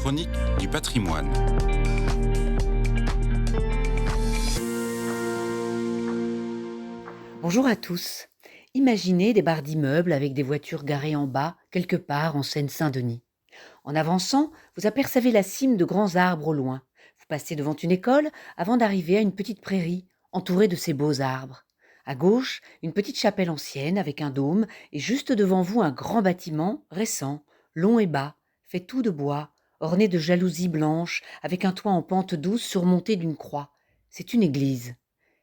chronique du patrimoine. Bonjour à tous. Imaginez des barres d'immeubles avec des voitures garées en bas, quelque part en Seine-Saint-Denis. En avançant, vous apercevez la cime de grands arbres au loin. Vous passez devant une école avant d'arriver à une petite prairie entourée de ces beaux arbres. À gauche, une petite chapelle ancienne avec un dôme et juste devant vous un grand bâtiment récent, long et bas, fait tout de bois, orné de jalousies blanches avec un toit en pente douce surmonté d'une croix. C'est une église.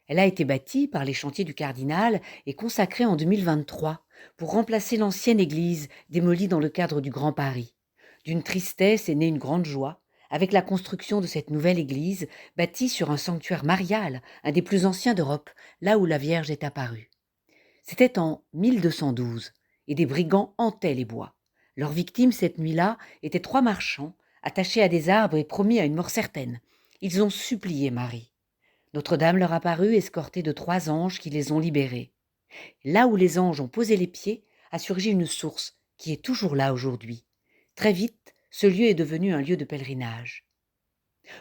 Elle a été bâtie par les chantiers du Cardinal et consacrée en 2023 pour remplacer l'ancienne église démolie dans le cadre du Grand Paris. D'une tristesse est née une grande joie avec la construction de cette nouvelle église bâtie sur un sanctuaire marial, un des plus anciens d'Europe, là où la Vierge est apparue. C'était en 1212 et des brigands hantaient les bois. Leurs victimes cette nuit-là étaient 3 marchands attachés à des arbres et promis à une mort certaine. Ils ont supplié Marie. Notre-Dame leur apparut escortée de 3 anges qui les ont libérés. Là où les anges ont posé les pieds a surgi une source qui est toujours là aujourd'hui. Très vite, ce lieu est devenu un lieu de pèlerinage.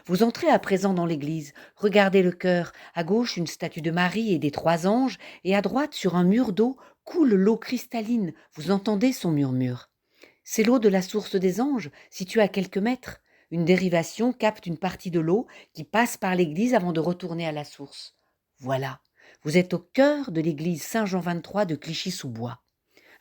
Vous entrez à présent dans l'église, regardez le chœur, à gauche une statue de Marie et des 3 anges, et à droite sur un mur d'eau coule l'eau cristalline, vous entendez son murmure. C'est l'eau de la source des anges, située à quelques mètres. Une dérivation capte une partie de l'eau qui passe par l'église avant de retourner à la source. Voilà, vous êtes au cœur de l'église Saint-Jean-23 de Clichy-sous-Bois.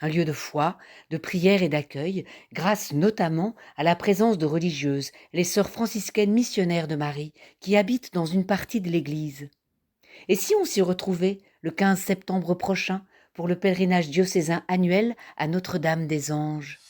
Un lieu de foi, de prière et d'accueil, grâce notamment à la présence de religieuses, les sœurs franciscaines missionnaires de Marie, qui habitent dans une partie de l'église. Et si on s'y retrouvait le 15 septembre prochain pour le pèlerinage diocésain annuel à Notre-Dame des Anges ?